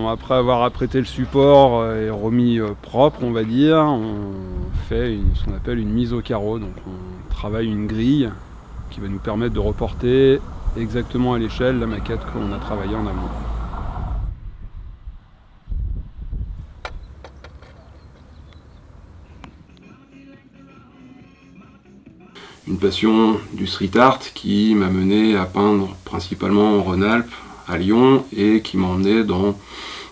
Après avoir apprêté le support et remis propre, on va dire, on fait ce qu'on appelle une mise au carreau. Donc on travaille une grille qui va nous permettre de reporter exactement à l'échelle la maquette qu'on a travaillée en amont. Une passion du street art qui m'a mené à peindre principalement en Rhône-Alpes, à Lyon, et qui m'a emmené dans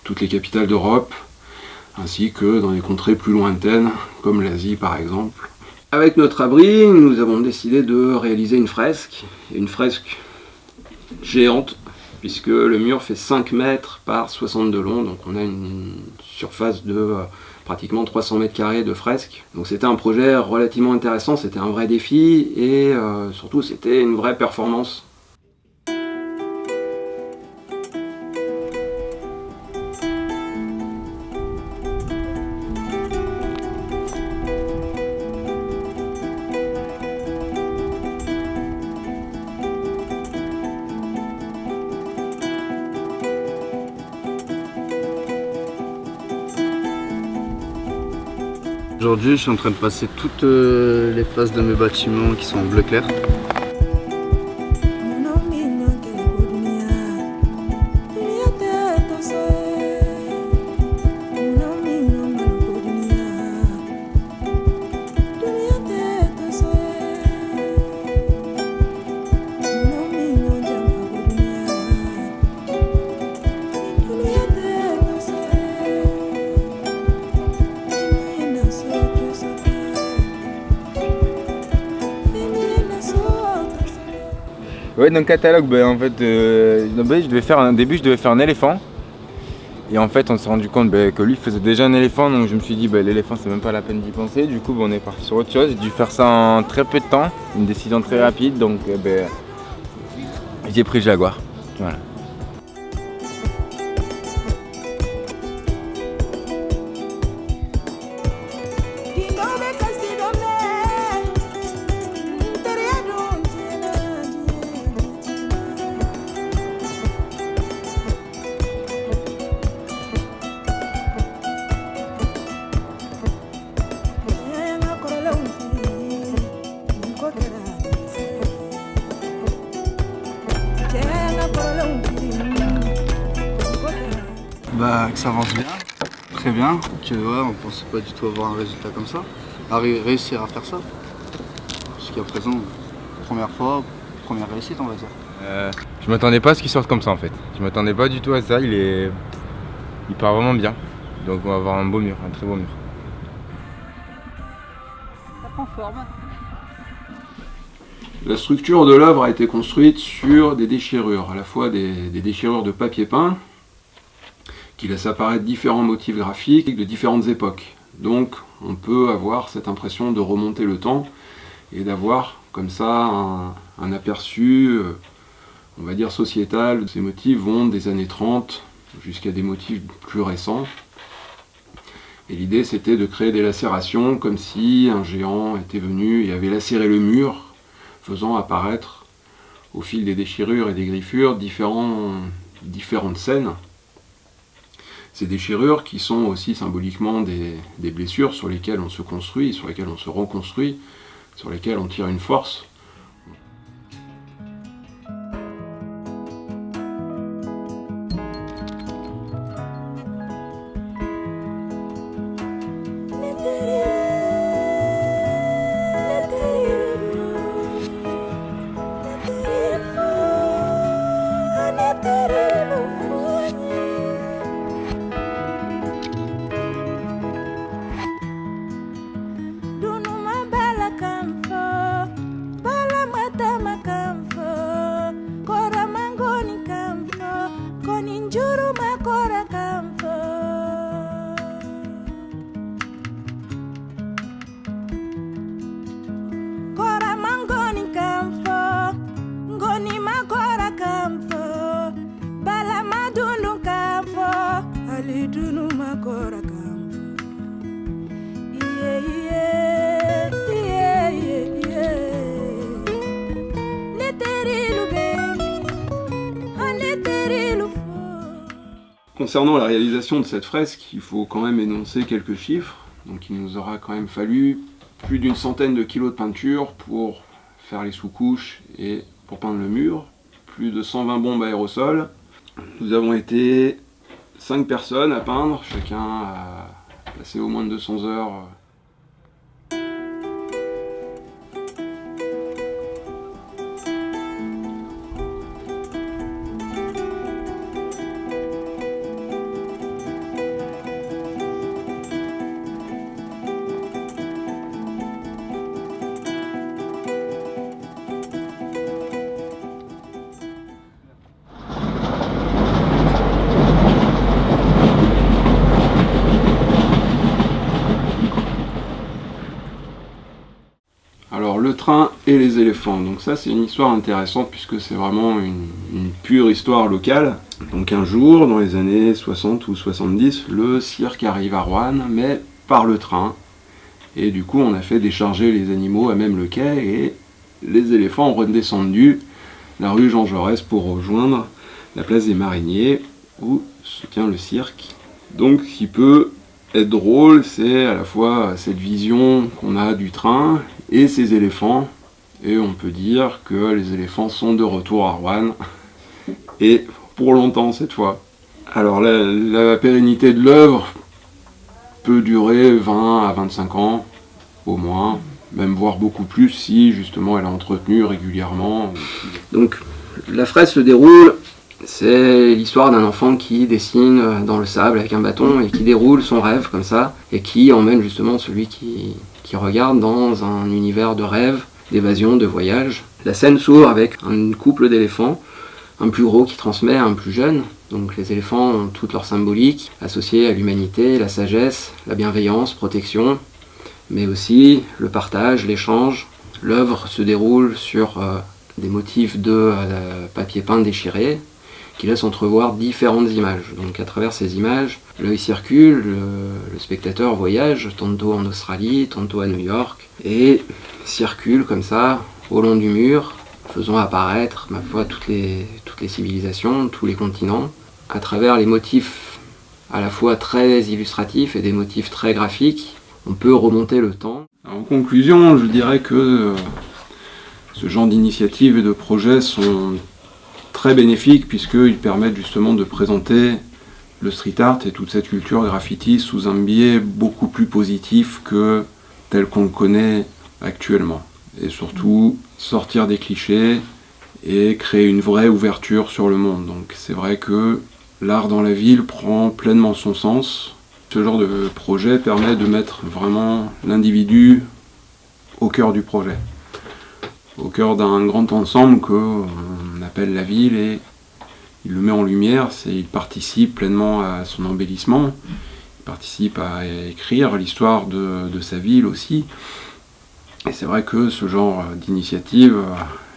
toutes les capitales d'Europe, ainsi que dans les contrées plus lointaines, comme l'Asie par exemple. Avec notre abri, nous avons décidé de réaliser une fresque géante, puisque le mur fait 5 mètres par 60 de long, donc on a une surface de pratiquement 300 mètres carrés de fresque. Donc c'était un projet relativement intéressant, c'était un vrai défi, et surtout c'était une vraie performance. Aujourd'hui, je suis en train de passer toutes les phases de mes bâtiments qui sont en bleu clair. Ouais, dans le catalogue, en fait, je devais faire un début, je devais faire un éléphant. Et en fait, on s'est rendu compte que lui faisait déjà un éléphant, donc je me suis dit, l'éléphant, c'est même pas la peine d'y penser. Du coup, on est parti sur autre chose. J'ai dû faire ça en très peu de temps, une décision très rapide, donc j'ai pris le Jaguar. Voilà. Que ça avance bien, très bien, que on pensait pas du tout avoir un résultat comme ça, réussir à faire ça. Jusqu'à présent, première fois, première réussite on va dire. Je m'attendais pas à ce qu'il sorte comme ça en fait. Je m'attendais pas du tout à ça, il part vraiment bien. Donc on va avoir un beau mur, un très beau mur. Ça prend forme. La structure de l'œuvre a été construite sur des déchirures, à la fois des déchirures de papier peint, qui laisse apparaître différents motifs graphiques de différentes époques. Donc on peut avoir cette impression de remonter le temps et d'avoir comme ça un aperçu, on va dire sociétal. Ces motifs vont des années 30 jusqu'à des motifs plus récents. Et l'idée c'était de créer des lacérations comme si un géant était venu et avait lacéré le mur, faisant apparaître au fil des déchirures et des griffures différentes scènes. Ces déchirures qui sont aussi symboliquement des blessures sur lesquelles on se construit, sur lesquelles on se reconstruit, sur lesquelles on tire une force. Concernant la réalisation de cette fresque, il faut quand même énoncer quelques chiffres. Donc il nous aura quand même fallu plus d'une centaine de kilos de peinture pour faire les sous-couches et pour peindre le mur, plus de 120 bombes aérosols. Nous avons été 5 personnes à peindre, chacun a passé au moins de 200 heures. Alors le train et les éléphants, donc ça c'est une histoire intéressante puisque c'est vraiment une pure histoire locale. Donc un jour, dans les années 60 ou 70, le cirque arrive à Roanne, mais par le train. Et du coup on a fait décharger les animaux à même le quai et les éléphants ont redescendu la rue Jean Jaurès pour rejoindre la place des Mariniers où se tient le cirque. Donc ce qui peut être drôle, c'est à la fois cette vision qu'on a du train et ces éléphants, et on peut dire que les éléphants sont de retour à Roanne, et pour longtemps cette fois. Alors la pérennité de l'œuvre peut durer 20 à 25 ans, au moins, même voire beaucoup plus si justement elle est entretenue régulièrement. Donc la fresque se déroule, c'est l'histoire d'un enfant qui dessine dans le sable avec un bâton et qui déroule son rêve comme ça, et qui emmène justement celui qui regarde dans un univers de rêve, d'évasion, de voyage. La scène s'ouvre avec un couple d'éléphants, un plus gros qui transmet à un plus jeune. Donc les éléphants ont toute leur symbolique, associée à l'humanité, la sagesse, la bienveillance, protection, mais aussi le partage, l'échange. L'œuvre se déroule sur des motifs de papier peint déchiré, qui laisse entrevoir différentes images. Donc à travers ces images, l'œil circule, le spectateur voyage, tantôt en Australie, tantôt à New York, et circule comme ça, au long du mur, faisant apparaître, ma foi, toutes les civilisations, tous les continents, à travers les motifs à la fois très illustratifs et des motifs très graphiques. On peut remonter le temps. En conclusion, je dirais que ce genre d'initiatives et de projets sont très bénéfiques puisqu'ils permettent justement de présenter le street art et toute cette culture graffiti sous un biais beaucoup plus positif que tel qu'on le connaît actuellement. Et surtout sortir des clichés et créer une vraie ouverture sur le monde. Donc c'est vrai que l'art dans la ville prend pleinement son sens. Ce genre de projet permet de mettre vraiment l'individu au cœur du projet, au cœur d'un grand ensemble qu'on appelle la ville, et il le met en lumière, il participe pleinement à son embellissement, il participe à écrire l'histoire de sa ville aussi. Et c'est vrai que ce genre d'initiative,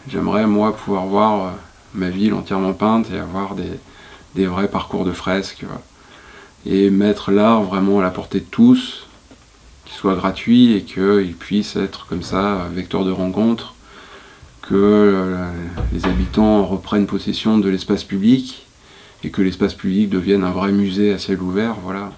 j'aimerais moi pouvoir voir ma ville entièrement peinte et avoir des vrais parcours de fresques, et mettre l'art vraiment à la portée de tous, qu'il soit gratuit et qu'il puisse être comme ça, vecteur de rencontre, que les habitants reprennent possession de l'espace public et que l'espace public devienne un vrai musée à ciel ouvert, voilà.